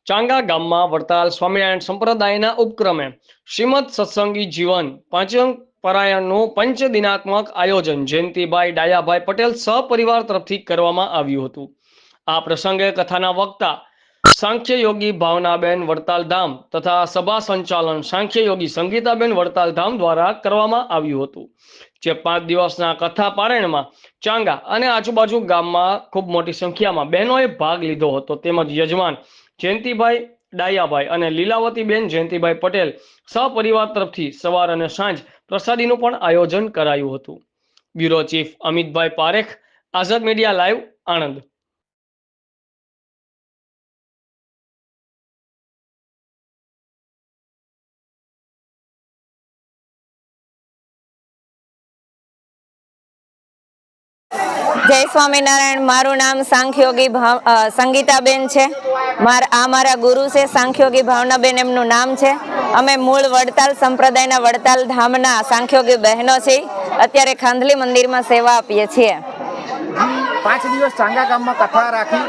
ચાંગા ગામમાં વડતાલ સ્વામિનારાયણ સંપ્રદાયના ઉપક્રમે શ્રીમદ સત્સંગી જીવન પાંચમ પરાયણનું પંચદિનાત્મક આયોજન જયંતિભાઈ ડાયાભાઈ પટેલ સહપરિવાર તરફથી કરવામાં આવ્યું હતું। આ પ્રસંગે કથાના વક્તા સાંખ્ય યોગી ભાવનાબેન વડતાલ ધામ તથા સભા સંચાલન સાંખ્ય યોગી સંગીતાબેન વડતાલ ધામ દ્વારા કરવામાં આવ્યું હતું। જે 5 દિવસના કથા પારાયણમાં ચાંગા અને આજુબાજુ ગામમાં ખૂબ મોટી સંખ્યામાં બહેનોએ ભાગ લીધો હતો। તેમજ યજમાન જયંતિભાઈ ડાયાભાઈ અને લીલાવતીબેન જયંતિભાઈ પટેલ સહપરિવાર તરફથી સવાર અને સાંજ પ્રસાદીનું પણ આયોજન કરાયું હતું। બ્યુરો ચીફ અમિતભાઈ પારેખ, આઝાદ મીડિયા લાઈવ, આણંદ। जय स्वामीनारायण। मारू नाम सांख्योगी संगीताबेन है। मारा गुरु से सांख्योगी भावनाबेन एमनु नाम है। अमे मूल वडताल संप्रदायना वडताल धामना सांख्योगी बहनों छे। अत्यारे खांधली मंदिर में सेवा आपीए छीए। 5 દિવસ ચાંગા ગામમાં કથા રાખી।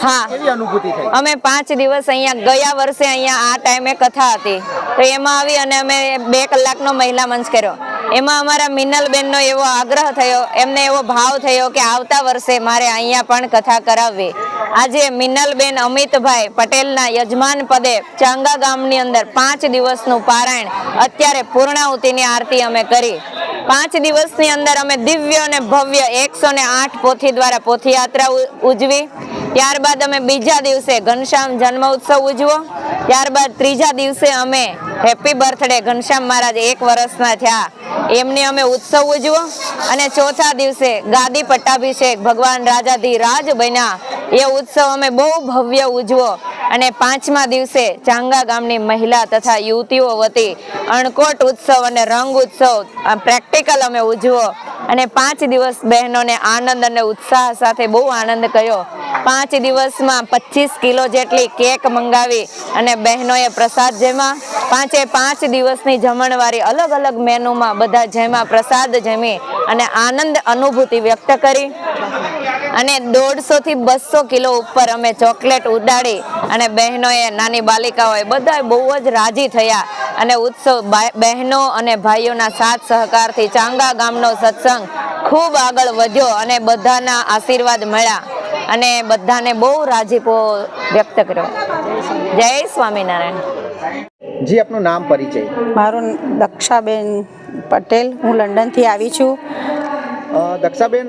हाँ, કેવી અનુભૂતિ થઈ? અમે 5 દિવસ અહીંયા ગયા વર્ષે અહીંયા આ ટાઈમે કથા હતી તો એમાં આવી અને અમે 2 કલાકનો મહિલા મંચ કર્યો। એમાં અમારા મિનલબેનનો એવો આગ્રહ થયો, એમને એવો ભાવ થયો કે આવતા વર્ષે મારે અહીંયા પણ કથા કરાવવી। આજે મિનલબેન અમિતભાઈ પટેલના યજમાન પદે ચાંગા ગામની અંદર 5 દિવસનું પારાયણ અત્યારે પૂર્ણાહુતિની આરતી અમે કરી। 5 દિવસની અંદર અમે દિવ્ય અને ભવ્ય 108 પોથી દ્વારા પોથી યાત્રા ઉજવી। ત્યારબાદ અમે બીજા દિવસે ઘનશ્યામ જન્મ ઉત્સવ ઉજવો। ત્યારબાદ ત્રીજા દિવસે અમે હેપી બર્થડે ઘનશ્યામ મહારાજ 1 વર્ષના થયા એમની અમે ઉત્સવ ઉજવો અને ચોથા દિવસે ગાદી પટ્ટાભિષેક ભગવાન રાજાધિરાજ બન્યા એ ઉત્સવ અમે બહુ ભવ્ય ઉજવો અને 5મા દિવસે ચાંગા ગામની મહિલા તથા યુવતીઓ વતી અણકોટ ઉત્સવ અને રંગ ઉત્સવ પ્રેક્ટિકલ અમે ઉજવો અને 5 દિવસ બહેનોને આનંદ અને ઉત્સાહ સાથે બહુ આનંદ કર્યો। 5 દિવસમાં 25 કિલો જેટલી કેક મંગાવી અને બહેનોએ પ્રસાદ જેમાં 5 દિવસની જમણવારી અલગ અલગ મેનુમાં બધા જેમાં પ્રસાદ જમી અને આનંદ અનુભૂતિ વ્યક્ત કરી અને 150 થી 200 કિલો ઉપર અમે ચોકલેટ ઉડાડી અને બહેનોએ નાની બાલિકાઓએ બધા બહુ જ રાજી થયા અને ઉત્સવ બહેનો અને ભાઈઓના સાથ સહકારથી ચાંગા ગામનો સત્સંગ ખૂબ આગળ વધ્યો અને બધાના આશીર્વાદ મળ્યા અને બધાને બહુ રાજીપો વ્યક્ત કર્યો। જય સ્વામિનારાયણ। જી, આપનું નામ પરિચય? મારું દક્ષાબેન પટેલ, હું લંડનથી આવી છું। દક્ષાબેન,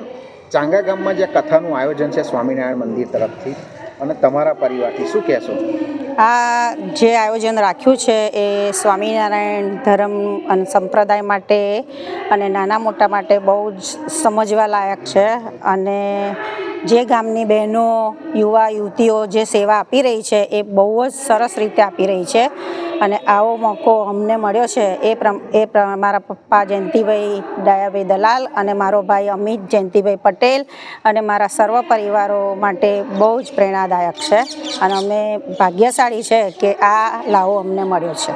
ચાંગા ગામમાં જે કથાનું આયોજન છે સ્વામિનારાયણ મંદિર તરફથી અને તમારા પરિવારથી શું કહેશો? આ જે આયોજન રાખ્યું છે એ સ્વામિનારાયણ ધર્મ અને સંપ્રદાય માટે અને નાના મોટા માટે બહુ જ સમજવા લાયક છે અને જે ગામની બહેનો યુવા યુવતીઓ જે સેવા આપી રહી છે એ બહુ જ સરસ રીતે આપી રહી છે અને આવો મોકો અમને મળ્યો છે એ મારા પપ્પા જયંતિભાઈ ડાયાભાઈ દલાલ અને મારો ભાઈ અમિત જયંતિભાઈ પટેલ અને મારા સર્વ પરિવારો માટે બહુ જ પ્રેરણાદાયક છે અને અમે ભાગ્યશાળી છે કે આ લાવો અમને મળ્યો છે।